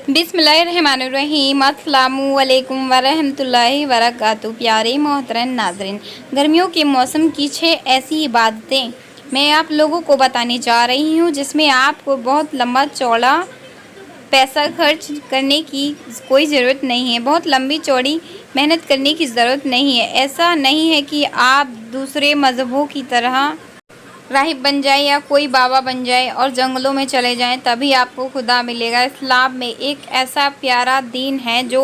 बिस्मिल्लाहिर्रहमानिर्रहीम। अस्सलामु अलैकुम वरहमतुल्लाहि वबरकातुहू। प्यारे मोहतरम नाज़रीन, गर्मियों के मौसम की 6 ऐसी इबादतें मैं आप लोगों को बताने जा रही हूँ जिसमें आपको बहुत लंबा चौड़ा पैसा खर्च करने की कोई ज़रूरत नहीं है, बहुत लंबी चौड़ी मेहनत करने की ज़रूरत नहीं है। ऐसा नहीं है कि आप दूसरे मज़हबों की तरह राहिब बन जाए या कोई बाबा बन जाए और जंगलों में चले जाएं तभी आपको खुदा मिलेगा। इस्लाम में एक ऐसा प्यारा दीन है जो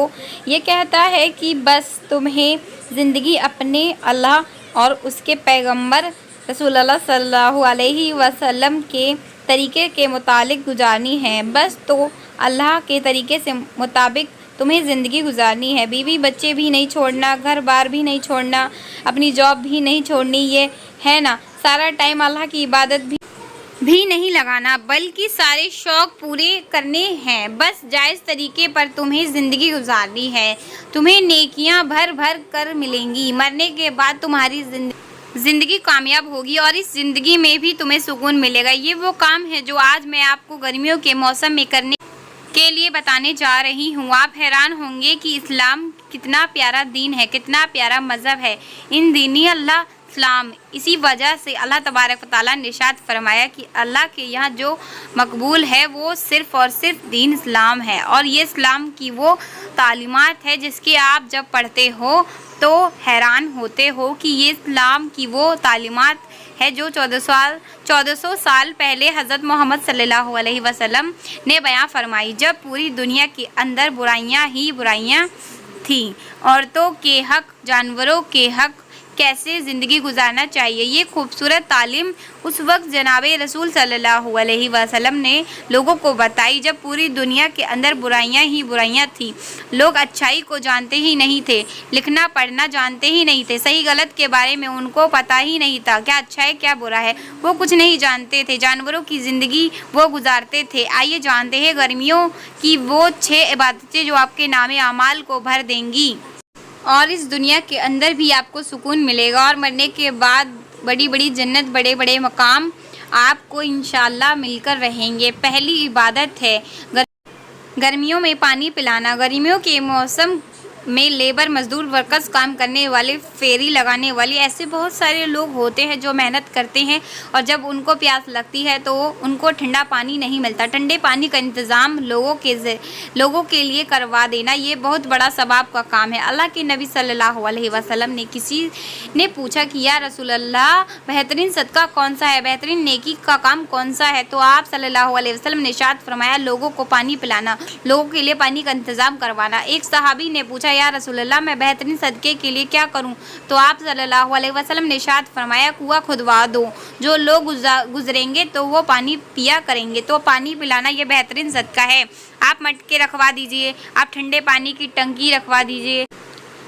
ये कहता है कि बस तुम्हें ज़िंदगी अपने अल्लाह और उसके पैगंबर रसूलुल्लाह सल्लल्लाहु अलैहि वसल्लम के तरीके के मुताबिक गुजारनी है। बस तो अल्लाह के तरीके से मुताबिक तुम्हें ज़िंदगी गुजारनी है। बीवी बच्चे भी नहीं छोड़ना, घर बार भी नहीं छोड़ना, अपनी जॉब भी नहीं छोड़नी, ये है ना। सारा टाइम अल्लाह की इबादत भी नहीं लगाना, बल्कि सारे शौक़ पूरे करने हैं। बस जायज़ तरीके पर तुम्हें ज़िंदगी गुजारनी है। तुम्हें नेकियां भर भर कर मिलेंगी। मरने के बाद तुम्हारी ज़िंदगी कामयाब होगी और इस ज़िंदगी में भी तुम्हें सुकून मिलेगा। ये वो काम है जो आज मैं आपको गर्मियों के मौसम में करने के लिए बताने जा रही हूँ। आप हैरान होंगे कि इस्लाम कितना प्यारा दीन है, कितना प्यारा मज़हब है। इन दीनी अल्लाह इस्लाम, इसी वजह से अल्लाह तबारक व तआला ने इरशाद फरमाया कि अल्लाह के यहाँ जो मकबूल है वो सिर्फ़ और सिर्फ दीन इस्लाम है। और ये इस्लाम की वो तालीमात है जिसकी आप जब पढ़ते हो तो हैरान होते हो कि ये इस्लाम की वो तालीमात है जो 1400 साल पहले हज़रत मोहम्मद सल्लल्लाहु अलैहि वसल्लम ने बयां फरमाई, जब पूरी दुनिया के अंदर बुराइयां ही बुराइयां थीं। औरतों के हक़, जानवरों के हक़, कैसे ज़िंदगी गुजारना चाहिए, ये खूबसूरत तालीम उस वक्त जनाबे रसूल सल्लल्लाहु अलैहि वसल्लम ने लोगों को बताई जब पूरी दुनिया के अंदर बुराइयां ही बुराइयां थीं। लोग अच्छाई को जानते ही नहीं थे, लिखना पढ़ना जानते ही नहीं थे, सही गलत के बारे में उनको पता ही नहीं था, क्या अच्छा है क्या बुरा है वो कुछ नहीं जानते थे। जानवरों की ज़िंदगी वो गुजारते थे। आइए जानते हैं गर्मियों की वो 6 इबादतें जो आपके नामे अमाल को भर देंगी और इस दुनिया के अंदर भी आपको सुकून मिलेगा और मरने के बाद बड़ी बड़ी जन्नत, बड़े बड़े मकाम आपको इंशाअल्लाह मिलकर रहेंगे। पहली इबादत है गर्मियों में पानी पिलाना। गर्मियों के मौसम में लेबर, मजदूर, वर्कर्स, काम करने वाले, फेरी लगाने वाले, ऐसे बहुत सारे लोग होते हैं जो मेहनत करते हैं और जब उनको प्यास लगती है तो उनको ठंडा पानी नहीं मिलता। ठंडे पानी का इंतज़ाम लोगों के लिए करवा देना ये बहुत बड़ा सवाब का काम है। अल्लाह के नबी सल्लल्लाहु अलैहि वसल्लम ने किसी ने पूछा कि या रसूलल्लाह, बेहतरीन सदका कौन सा है, बेहतरीन नेकी का काम कौन सा है? तो आप सल्लल्लाहु अलैहि वसल्लम ने इरशाद फरमाया, लोगों को पानी पिलाना, लोगों के लिए पानी का इंतज़ाम करवाना। एक सहाबी ने पूछा, या रसूलल्लाह, मैं बेहतरीन सदक़े के लिए क्या करूं? तो आप सल्लल्लाहु अलैहि वसल्लम ने इरशाद फरमाया, कुआं खुदवा दो, जो लोग गुजरेंगे तो वो पानी पिया करेंगे। तो पानी पिलाना ये बेहतरीन सदका है। आप मटके रखवा दीजिए, आप ठंडे पानी की टंकी रखवा दीजिए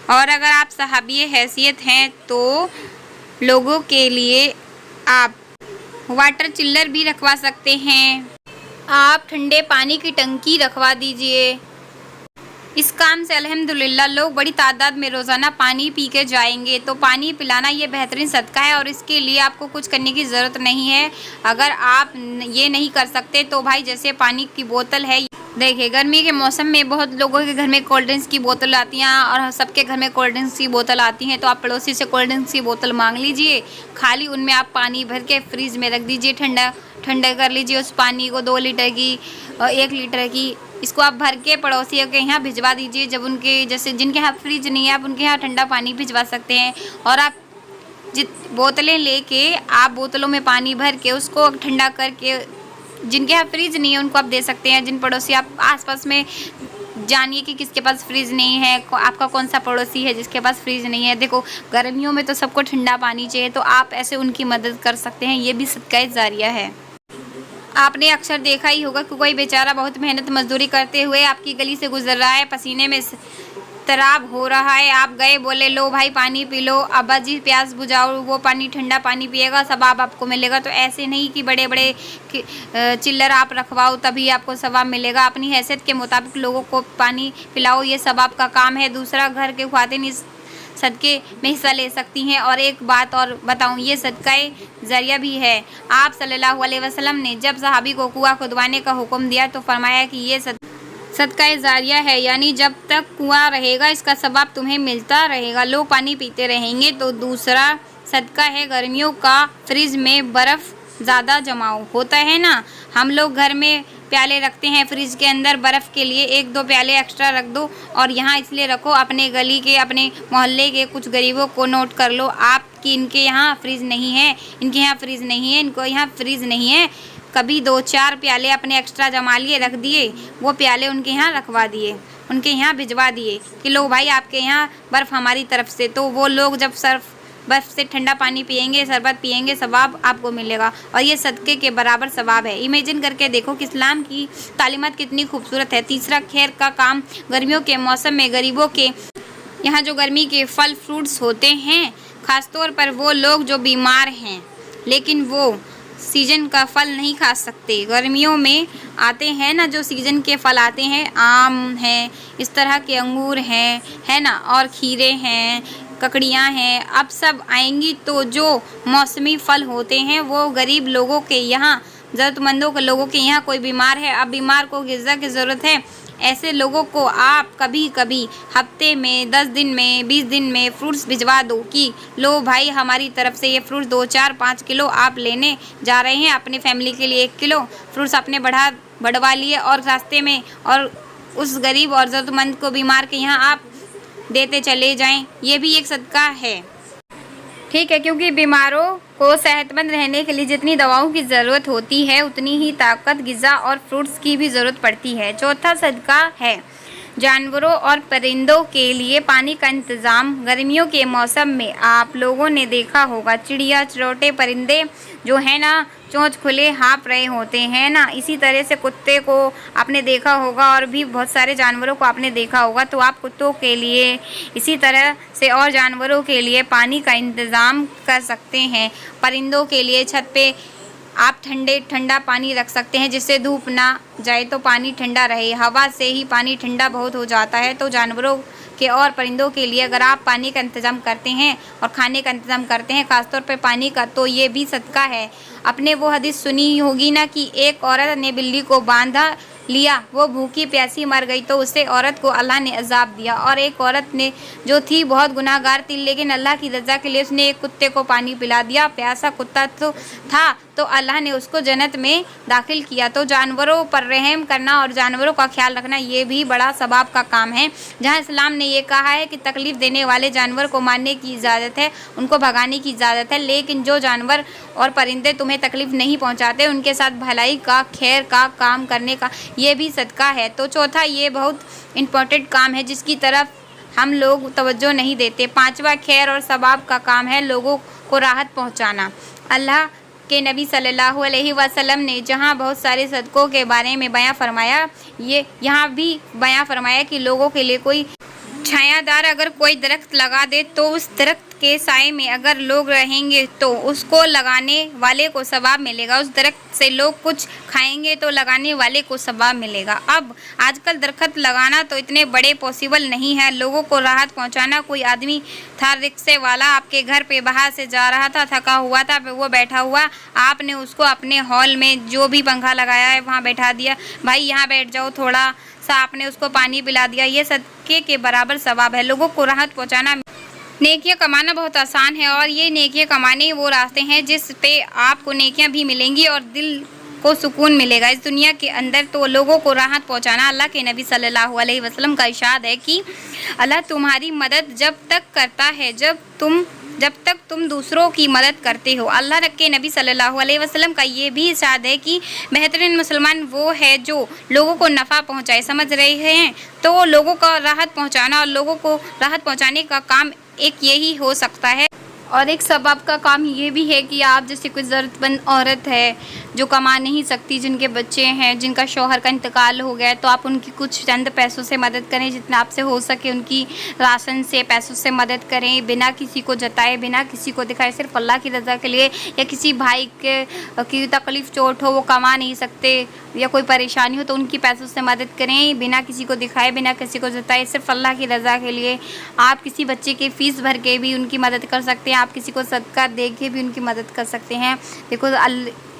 और अगर आप सहाबी हैसियत हैं तो लोगों के लिए आप वाटर चिल्लर भी रखवा सकते हैं। आप ठंडे पानी की टंकी रखवा दीजिए। इस काम से अल्हम्दुलिल्लाह लोग बड़ी तादाद में रोज़ाना पानी पी के जाएंगे। तो पानी पिलाना ये बेहतरीन सदका है और इसके लिए आपको कुछ करने की ज़रूरत नहीं है। अगर आप ये नहीं कर सकते तो भाई जैसे पानी की बोतल है, देखिए गर्मी के मौसम में बहुत लोगों के घर में कोल्ड ड्रिंक्स की बोतल आती हैं और सबके घर में कोल्ड ड्रिंक्स की बोतल आती हैं, तो आप पड़ोसी से कोल्ड ड्रिंक्स की बोतल मांग लीजिए, खाली उनमें आप पानी भर के फ्रीज़ में रख दीजिए, ठंडा कर लीजिए उस पानी को। 2 लीटर की और 1 लीटर की इसको आप भर के पड़ोसियों के यहाँ भिजवा दीजिए। जब उनके जैसे जिनके यहाँ फ्रिज नहीं है आप उनके यहाँ ठंडा पानी भिजवा सकते हैं। और आप बोतलें लेके आप बोतलों में पानी भर के उसको ठंडा करके जिनके यहाँ फ्रिज नहीं है उनको आप दे सकते हैं। जिन पड़ोसी आप आसपास में जानिए कि किसके पास फ्रिज नहीं है, आपका कौन सा पड़ोसी है जिसके पास फ्रिज नहीं है। देखो गर्मियों में तो सबको ठंडा पानी चाहिए, तो आप ऐसे उनकी मदद कर सकते हैं। ये भी सदका जारिया है। आपने अक्सर देखा ही होगा कि कोई बेचारा बहुत मेहनत मजदूरी करते हुए आपकी गली से गुजर रहा है, पसीने में तराब हो रहा है, आप गए बोले लो भाई पानी पी लो, अब्बा जी प्यास बुझाओ, वो पानी ठंडा पानी पिएगा, सवाब आपको मिलेगा। तो ऐसे नहीं कि बड़े बड़े चिल्लर आप रखवाओ तभी आपको सवाब मिलेगा। अपनी हैसियत के मुताबिक लोगों को पानी पिलाओ, ये सवाब का काम है। दूसरा, घर के ख्वातीन इस सदक़े में हिस्सा ले सकती हैं। और एक बात और बताऊं, ये सदका ज़रिया भी है। आप सल्लल्लाहु अलैहि वसल्लम ने जब सहाबी को कुआं खुदवाने का हुक्म दिया तो फरमाया कि ये सदका जारिया है, यानी जब तक कुआं रहेगा इसका सवाब तुम्हें मिलता रहेगा, लोग पानी पीते रहेंगे। तो दूसरा सदका है गर्मियों का, फ्रिज में बर्फ़ ज़्यादा जमाओ होता है ना, हम लोग घर में प्याले रखते हैं फ्रिज के अंदर बर्फ़ के लिए, 1-2 प्याले एक्स्ट्रा रख दो। और यहाँ इसलिए रखो, अपने गली के, अपने मोहल्ले के कुछ गरीबों को नोट कर लो आप कि इनके यहाँ फ्रिज नहीं है, इनके यहाँ फ्रिज नहीं है, इनको यहाँ फ्रिज नहीं है। कभी 2-4 प्याले अपने एक्स्ट्रा जमा लिए रख दिए, वो प्याले उनके यहाँ रखवा दिए, उनके यहाँ भिजवा दिए कि लो भाई आपके यहाँ बर्फ़ हमारी तरफ से। तो वो लोग जब बर्फ़ से ठंडा पानी पिएंगे, शरबत पिएंगे, सवाब आपको मिलेगा और ये सदक़े के बराबर सवाब है। इमेजिन करके देखो कि इस्लाम की तालीमात कितनी खूबसूरत है। तीसरा खैर का काम, गर्मियों के मौसम में गरीबों के यहाँ जो गर्मी के फल फ्रूट्स होते हैं, ख़ासतौर पर वो लोग जो बीमार हैं लेकिन वो सीज़न का फल नहीं खा सकते। गर्मियों में आते हैं ना जो सीज़न के फल आते हैं, आम हैं, इस तरह के अंगूर हैं, है ना, और खीरे हैं, ककड़ियाँ हैं, अब सब आएंगी। तो जो मौसमी फल होते हैं वो गरीब लोगों के यहाँ, ज़रूरतमंदों के लोगों के यहाँ, कोई बीमार है, अब बीमार को ग़िज़ा की ज़रूरत है, ऐसे लोगों को आप कभी कभी हफ्ते में, 10 दिन में, 20 दिन में फ्रूट्स भिजवा दो कि लो भाई हमारी तरफ से ये फ्रूट्स 2, 4, 5 किलो आप लेने जा रहे हैं, अपने फैमिली के लिए 1 किलो फ्रूट्स आपने बढ़वा लिए और रास्ते में, और उस गरीब और ज़रूरतमंद को, बीमार के यहाँ आप देते चले जाएं। ये भी एक सदका है, ठीक है, क्योंकि बीमारों को सेहतमंद रहने के लिए जितनी दवाओं की ज़रूरत होती है उतनी ही ताकत, ग़िज़ा और फ्रूट्स की भी ज़रूरत पड़ती है। चौथा सदका है जानवरों और परिंदों के लिए पानी का इंतज़ाम। गर्मियों के मौसम में आप लोगों ने देखा होगा चिड़िया, चिरौटे, परिंदे जो है ना चोंच खुले हाँफ रहे होते हैं ना, इसी तरह से कुत्ते को आपने देखा होगा और भी बहुत सारे जानवरों को आपने देखा होगा। तो आप कुत्तों के लिए इसी तरह से और जानवरों के लिए पानी का इंतज़ाम कर सकते हैं। परिंदों के लिए छत पे आप ठंडा पानी रख सकते हैं जिससे धूप ना जाए तो पानी ठंडा रहे, हवा से ही पानी ठंडा बहुत हो जाता है। तो जानवरों के और परिंदों के लिए अगर आप पानी का इंतज़ाम करते हैं और खाने का इंतज़ाम करते हैं, ख़ासतौर पे पानी का, तो ये भी सदका है। आपने वो हदीस सुनी होगी ना कि एक औरत ने बिल्ली को बांधा लिया, वो भूखी प्यासी मर गई तो उससे औरत को अल्लाह ने अजाब दिया। और एक औरत ने जो थी बहुत गुनाहगार थी लेकिन अल्लाह की रज़ा के लिए उसने एक कुत्ते को पानी पिला दिया, प्यासा कुत्ता तो था, तो अल्लाह ने उसको जन्नत में दाखिल किया। तो जानवरों पर रहम करना और जानवरों का ख्याल रखना ये भी बड़ा सवाब का काम है। जहाँ इस्लाम ने ये कहा है कि तकलीफ़ देने वाले जानवर को मारने की इजाज़त है, उनको भगाने की इजाज़त है, लेकिन जो जानवर और परिंदे तुम्हें तकलीफ़ नहीं पहुँचाते उनके साथ भलाई का, खैर का काम करने का ये भी सदका है। तो चौथा ये बहुत इम्पोर्टेंट काम है जिसकी तरफ हम लोग तवज्जो नहीं देते। पाँचवा खैर और सवाब का काम है लोगों को राहत पहुँचाना। अल्लाह के नबी सल्लल्लाहु अलैहि वसल्लम ने जहाँ बहुत सारे सदकों के बारे में बयां फरमाया, ये यहाँ भी बयां फरमाया कि लोगों के लिए कोई छायादार अगर कोई दरख्त लगा दे तो उस दरख्त के साए में अगर लोग रहेंगे तो उसको लगाने वाले को सवाब मिलेगा। उस दरख्त से लोग कुछ खाएंगे तो लगाने वाले को सवाब मिलेगा। अब आजकल दरख्त लगाना तो इतने बड़े पॉसिबल नहीं है, लोगों को राहत पहुंचाना। कोई आदमी था रिक्शे वाला, आपके घर पे बाहर से जा रहा था, थका हुआ था, वो बैठा हुआ, आपने उसको अपने हॉल में जो भी पंखा लगाया है वहाँ बैठा दिया, भाई यहाँ बैठ जाओ थोड़ा सा, आपने उसको पानी पिला दिया, ये सदके के बराबर सवाब है। लोगों को राहत पहुँचाना, नेकियां कमाना बहुत आसान है और ये नेकियां कमाने वो रास्ते हैं जिस पे आपको नेकियां भी मिलेंगी और दिल को सुकून मिलेगा इस दुनिया के अंदर। तो लोगों को राहत पहुंचाना, अल्लाह के नबी सल्लल्लाहु अलैहि वसल्लम का इरशाद है कि अल्लाह तुम्हारी मदद जब तक करता है जब तक तुम दूसरों की मदद करते हो। अल्लाह के नबी सल्लल्लाहु अलैहि वसल्लम का ये भी इरशाद है कि बेहतरीन मुसलमान वो है जो लोगों को नफ़ा पहुंचाए। समझ रहे हैं? तो लोगों का राहत पहुंचाना और लोगों को राहत पहुंचाने का काम एक यही हो सकता है। और एक सबाब का काम ये भी है कि आप जैसे कोई ज़रूरतमंद औरत है जो कमा नहीं सकती, जिनके बच्चे हैं, जिनका शौहर का इंतकाल हो गया, तो आप उनकी कुछ चंद पैसों से मदद करें, जितना आपसे हो सके उनकी राशन से, पैसों से मदद करें, बिना किसी को जताए, बिना किसी को दिखाए, सिर्फ अल्लाह की रज़ा के लिए। या किसी भाई की तकलीफ़, चोट हो, वो कमा नहीं सकते या कोई परेशानी हो तो उनकी पैसों से मदद करें, बिना किसी को दिखाए, बिना किसी को जताए, सिर्फ अल्लाह की रज़ा के लिए। आप किसी बच्चे की फ़ीस भर के भी उनकी मदद कर सकते हैं, आप किसी को सदका दे के भी उनकी मदद कर सकते हैं। देखो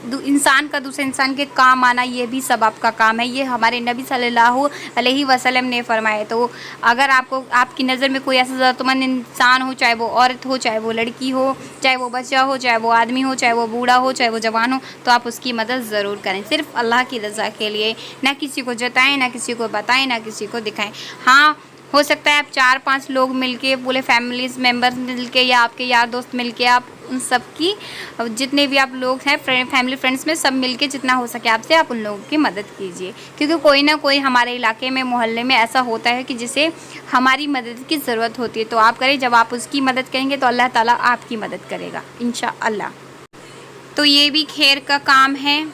इंसान का दूसरे इंसान के काम आना, ये भी सबाब का काम है। ये हमारे नबी सल्लल्लाहु अलैहि वसल्लम ने फरमाया। तो अगर आपकी नज़र में कोई ऐसा ज़रूरतमंद इंसान हो, चाहे वो औरत हो, चाहे वो लड़की हो, चाहे वो बच्चा हो, चाहे वो आदमी हो, चाहे वो बूढ़ा हो, चाहे वो जवान हो, तो आप उसकी मदद ज़रूर करें, सिर्फ अल्लाह की रज़ा के लिए। ना किसी को जताएं, ना किसी को बताएं, ना किसी को दिखाएं। हाँ, हो सकता है आप 4-5 लोग मिलके, पूरे फैमिलीज मेम्बर्स मिलके या आपके यार दोस्त मिलके, आप उन सब की जितने भी आप लोग हैं फैमिली फ्रेंड्स में, सब मिलके जितना हो सके आपसे आप उन लोगों की मदद कीजिए। क्योंकि कोई ना कोई हमारे इलाके में, मोहल्ले में ऐसा होता है कि जिसे हमारी मदद की ज़रूरत होती है। तो आप करें, जब आप उसकी मदद करेंगे तो अल्लाह ताला आपकी मदद करेगा इंशाअल्लाह। तो ये भी खैर का काम है।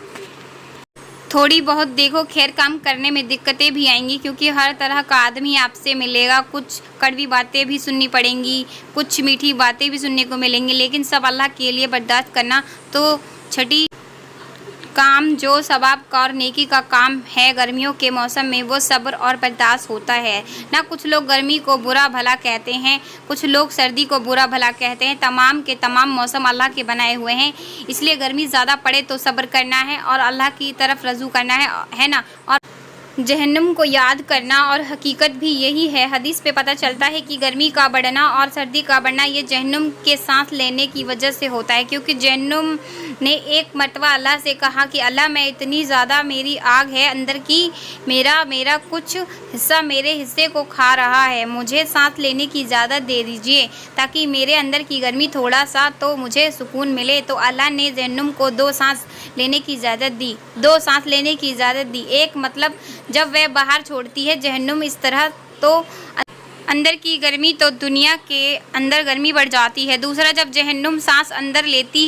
थोड़ी बहुत देखो, खैर काम करने में दिक्कतें भी आएंगी, क्योंकि हर तरह का आदमी आपसे मिलेगा। कुछ कड़वी बातें भी सुननी पड़ेंगी, कुछ मीठी बातें भी सुनने को मिलेंगी, लेकिन सब अल्लाह के लिए बर्दाश्त करना। तो छठी काम जो सवाब का और नेकी का काम है गर्मियों के मौसम में, वो सब्र और बर्दाश्त होता है ना। कुछ लोग गर्मी को बुरा भला कहते हैं, कुछ लोग सर्दी को बुरा भला कहते हैं। तमाम के तमाम मौसम अल्लाह के बनाए हुए हैं, इसलिए गर्मी ज़्यादा पड़े तो सब्र करना है और अल्लाह की तरफ रजू करना है ना, और जहन्नुम को याद करना। और हकीकत भी यही है। हदीस पे पता चलता है कि गर्मी का बढ़ना और सर्दी का बढ़ना ये जहन्नुम के सांस लेने की वजह से होता है। क्योंकि जहन्नुम ने एक मरतबा अल्लाह से कहा कि अल्लाह, मैं इतनी ज़्यादा मेरी आग है अंदर की, मेरा कुछ हिस्सा मेरे हिस्से को खा रहा है, मुझे सांस लेने की इजाज़त दे दीजिए ताकि मेरे अंदर की गर्मी थोड़ा सा तो मुझे सुकून मिले। तो अल्लाह ने जहन्नुम को 2 सांस लेने की इजाज़त दी, 2 सांस लेने की इजाज़त दी। एक मतलब जब वह बाहर छोड़ती है जहन्नुम इस तरह, तो अंदर की गर्मी, तो दुनिया के अंदर गर्मी बढ़ जाती है। दूसरा, जब जहन्नुम सांस अंदर लेती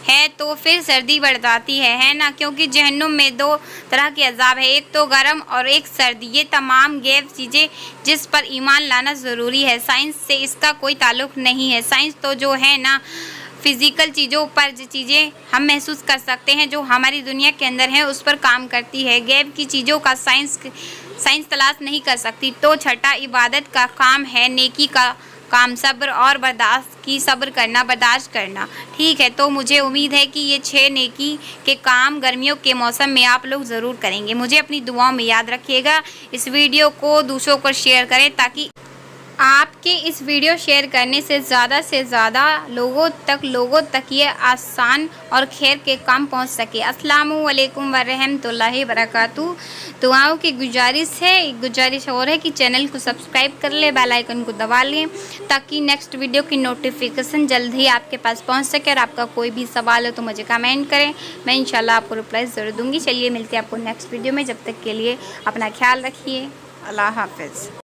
है तो फिर सर्दी बढ़ जाती है ना। क्योंकि जहन्नुम में 2 तरह के अज़ाब है, एक तो गर्म और एक सर्दी। ये तमाम गैब चीज़ें जिस पर ईमान लाना ज़रूरी है। साइंस से इसका कोई ताल्लुक़ नहीं है। साइंस तो जो है ना, फिज़िकल चीज़ों पर जो चीज़ें हम महसूस कर सकते हैं, जो हमारी दुनिया के अंदर हैं, उस पर काम करती है। गैब की चीज़ों का साइंस तलाश नहीं कर सकती। तो छठा इबादत का काम है, नेकी का काम सब्र और बर्दाश्त की, सब्र करना, बर्दाश्त करना। ठीक है, तो मुझे उम्मीद है कि ये 6 नेकी के काम गर्मियों के मौसम में आप लोग ज़रूर करेंगे। मुझे अपनी दुआओं में याद रखिएगा। इस वीडियो को दूसरों को शेयर करें ताकि आपके इस वीडियो शेयर करने से ज़्यादा लोगों तक ये आसान और खैर के काम पहुंच सके। अस्सलामु अलैकुम वरहमतुल्लाहि वबरकातुहू। दुआओं की गुजारिश और है कि चैनल को सब्सक्राइब कर ले, बेल आइकन को दबा लें ताकि नेक्स्ट वीडियो की नोटिफिकेशन जल्द ही आपके पास पहुंच सके। और आपका कोई भी सवाल हो तो मुझे कमेंट करें, मैं इंशाल्लाह आपको रिप्लाई ज़रूर दूँगी। चलिए मिलते हैं आपको नेक्स्ट वीडियो में। जब तक के लिए अपना ख्याल रखिए। अल्लाह हाफ़िज़।